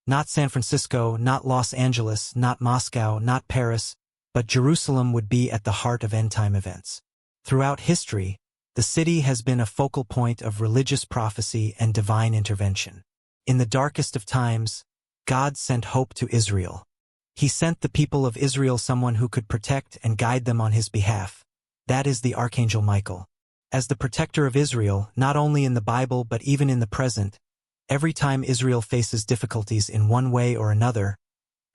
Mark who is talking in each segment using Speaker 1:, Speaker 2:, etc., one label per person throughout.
Speaker 1: Not San Francisco, not Los Angeles, not Moscow, not Paris, but Jerusalem would be at the heart of end-time events. Throughout history, the city has been a focal point of religious prophecy and divine intervention. In the darkest of times, God sent hope to Israel. He sent the people of Israel someone who could protect and guide them on his behalf. That is the Archangel Michael. As the protector of Israel, not only in the Bible but even in the present, every time Israel faces difficulties in one way or another,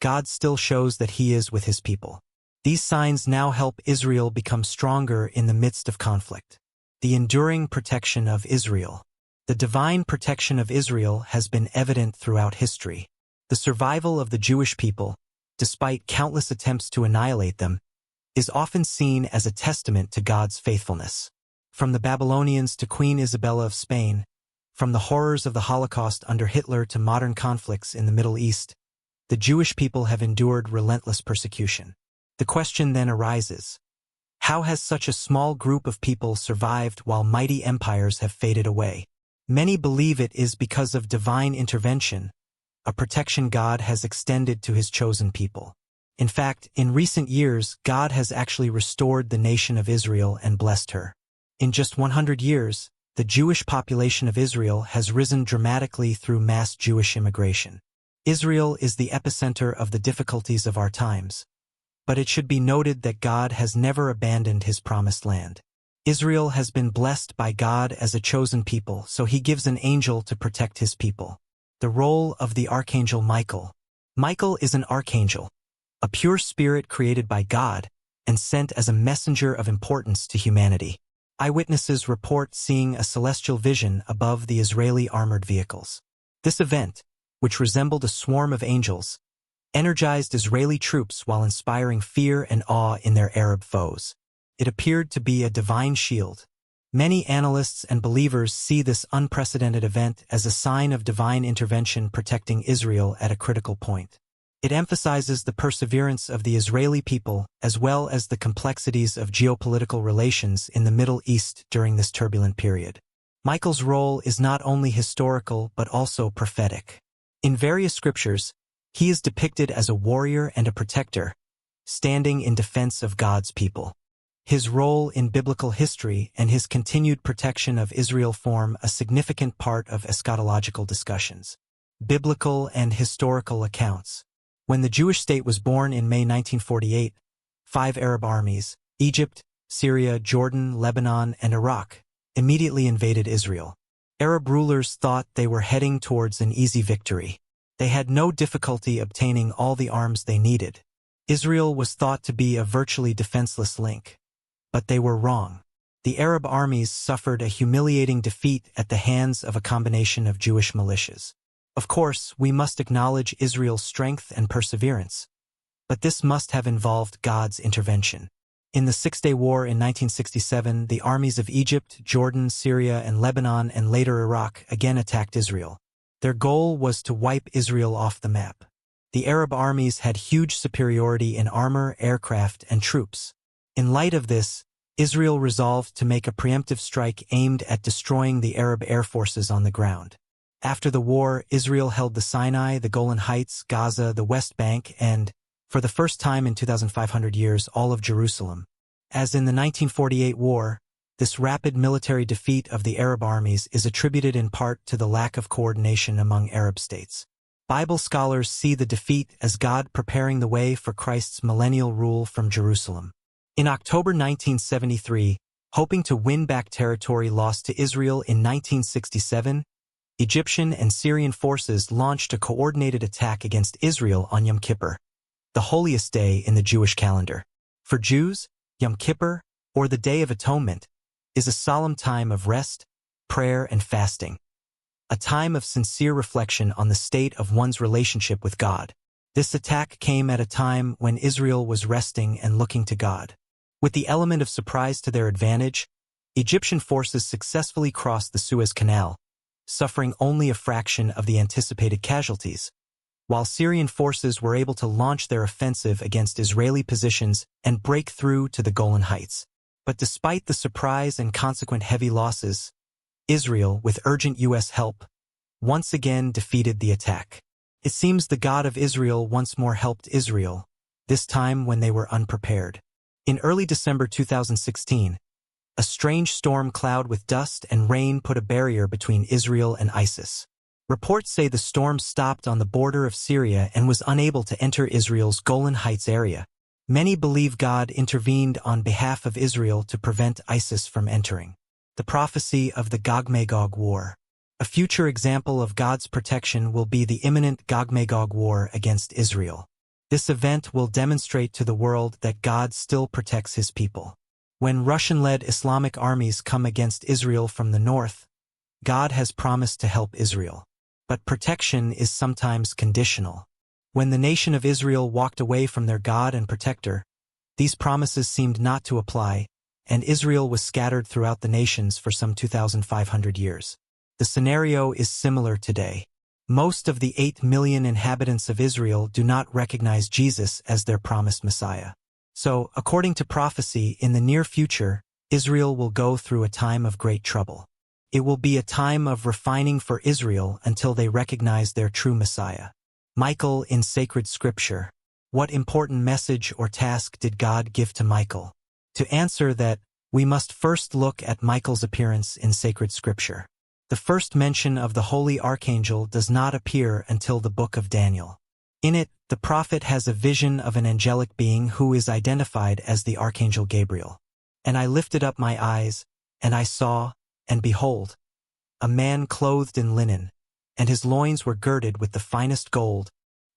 Speaker 1: God still shows that he is with his people. These signs now help Israel become stronger in the midst of conflict. The enduring protection of Israel. The divine protection of Israel has been evident throughout history. The survival of the Jewish people, despite countless attempts to annihilate them, is often seen as a testament to God's faithfulness. From the Babylonians to Queen Isabella of Spain, from the horrors of the Holocaust under Hitler to modern conflicts in the Middle East, the Jewish people have endured relentless persecution. The question then arises, how has such a small group of people survived while mighty empires have faded away? Many believe it is because of divine intervention, a protection God has extended to his chosen people. In fact, in recent years, God has actually restored the nation of Israel and blessed her. In just 100 years, the Jewish population of Israel has risen dramatically through mass Jewish immigration. Israel is the epicenter of the difficulties of our times. But it should be noted that God has never abandoned his promised land. Israel has been blessed by God as a chosen people, so he gives an angel to protect his people. The role of the Archangel Michael. Michael is an archangel, a pure spirit created by God and sent as a messenger of importance to humanity. Eyewitnesses report seeing a celestial vision above the Israeli armored vehicles. This event, which resembled a swarm of angels, energized Israeli troops while inspiring fear and awe in their Arab foes. It appeared to be a divine shield. Many analysts and believers see this unprecedented event as a sign of divine intervention protecting Israel at a critical point. It emphasizes the perseverance of the Israeli people as well as the complexities of geopolitical relations in the Middle East during this turbulent period. Michael's role is not only historical but also prophetic. In various scriptures, he is depicted as a warrior and a protector, standing in defense of God's people. His role in biblical history and his continued protection of Israel form a significant part of eschatological discussions. Biblical and historical accounts. When the Jewish state was born in May 1948, 5 Arab armies, Egypt, Syria, Jordan, Lebanon, and Iraq, immediately invaded Israel. Arab rulers thought they were heading towards an easy victory. They had no difficulty obtaining all the arms they needed. Israel was thought to be a virtually defenseless link. But they were wrong. The Arab armies suffered a humiliating defeat at the hands of a combination of Jewish militias. Of course, we must acknowledge Israel's strength and perseverance, but this must have involved God's intervention. In the Six-Day War in 1967, the armies of Egypt, Jordan, Syria, and Lebanon, and later Iraq again attacked Israel. Their goal was to wipe Israel off the map. The Arab armies had huge superiority in armor, aircraft, and troops. In light of this, Israel resolved to make a preemptive strike aimed at destroying the Arab air forces on the ground. After the war, Israel held the Sinai, the Golan Heights, Gaza, the West Bank, and, for the first time in 2,500 years, all of Jerusalem. As in the 1948 war, this rapid military defeat of the Arab armies is attributed in part to the lack of coordination among Arab states. Bible scholars see the defeat as God preparing the way for Christ's millennial rule from Jerusalem. In October 1973, hoping to win back territory lost to Israel in 1967, Egyptian and Syrian forces launched a coordinated attack against Israel on Yom Kippur, the holiest day in the Jewish calendar. For Jews, Yom Kippur, or the Day of Atonement, is a solemn time of rest, prayer, and fasting, a time of sincere reflection on the state of one's relationship with God. This attack came at a time when Israel was resting and looking to God. With the element of surprise to their advantage, Egyptian forces successfully crossed the Suez Canal, suffering only a fraction of the anticipated casualties, while Syrian forces were able to launch their offensive against Israeli positions and break through to the Golan Heights. But despite the surprise and consequent heavy losses, Israel, with urgent U.S. help, once again defeated the attack. It seems the God of Israel once more helped Israel, this time when they were unprepared. In early December 2016, a strange storm cloud with dust and rain put a barrier between Israel and ISIS. Reports say the storm stopped on the border of Syria and was unable to enter Israel's Golan Heights area. Many believe God intervened on behalf of Israel to prevent ISIS from entering. The prophecy of the Gog-Magog War. A future example of God's protection will be the imminent Gog-Magog War against Israel. This event will demonstrate to the world that God still protects his people. When Russian-led Islamic armies come against Israel from the north, God has promised to help Israel. But protection is sometimes conditional. When the nation of Israel walked away from their God and protector, these promises seemed not to apply, and Israel was scattered throughout the nations for some 2,500 years. The scenario is similar today. Most of the 8 million inhabitants of Israel do not recognize Jesus as their promised Messiah. So, according to prophecy, in the near future, Israel will go through a time of great trouble. It will be a time of refining for Israel until they recognize their true Messiah. Michael in Sacred Scripture. What important message or task did God give to Michael? To answer that, we must first look at Michael's appearance in Sacred Scripture. The first mention of the Holy Archangel does not appear until the book of Daniel. In it, the prophet has a vision of an angelic being who is identified as the Archangel Gabriel. And I lifted up my eyes, and I saw, and behold, a man clothed in linen, and his loins were girded with the finest gold.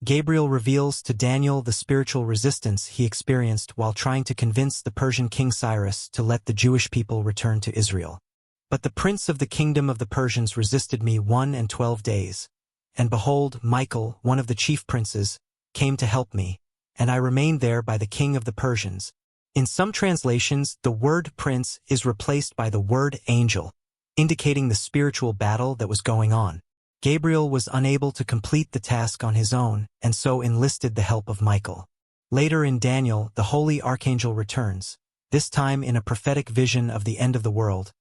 Speaker 1: Gabriel reveals to Daniel the spiritual resistance he experienced while trying to convince the Persian king Cyrus to let the Jewish people return to Israel. But the prince of the kingdom of the Persians resisted me 112 days. And behold, Michael, one of the chief princes, came to help me, and I remained there by the king of the Persians. In some translations, the word prince is replaced by the word angel, indicating the spiritual battle that was going on. Gabriel was unable to complete the task on his own, and so enlisted the help of Michael. Later in Daniel, the holy archangel returns, this time in a prophetic vision of the end of the world,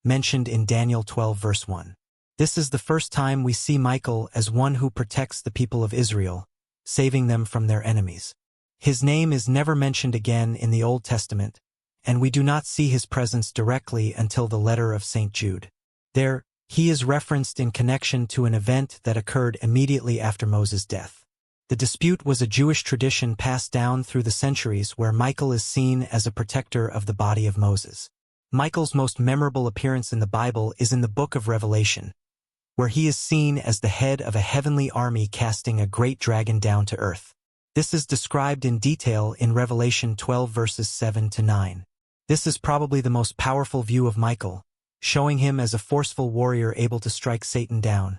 Speaker 1: mentioned in Daniel 12 verse 1. This is the first time we see Michael as one who protects the people of Israel, saving them from their enemies. His name is never mentioned again in the Old Testament, and we do not see his presence directly until the letter of St. Jude. There, he is referenced in connection to an event that occurred immediately after Moses' death. The dispute was a Jewish tradition passed down through the centuries where Michael is seen as a protector of the body of Moses. Michael's most memorable appearance in the Bible is in the book of Revelation, where he is seen as the head of a heavenly army casting a great dragon down to earth. This is described in detail in Revelation 12 verses 7 to 9. This is probably the most powerful view of Michael, showing him as a forceful warrior able to strike Satan down,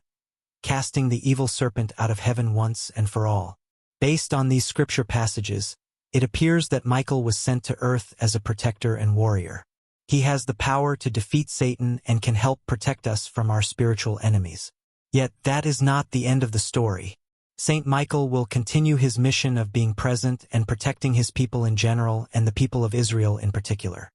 Speaker 1: casting the evil serpent out of heaven once and for all. Based on these scripture passages, it appears that Michael was sent to earth as a protector and warrior. He has the power to defeat Satan and can help protect us from our spiritual enemies. Yet that is not the end of the story. Saint Michael will continue his mission of being present and protecting his people in general and the people of Israel in particular.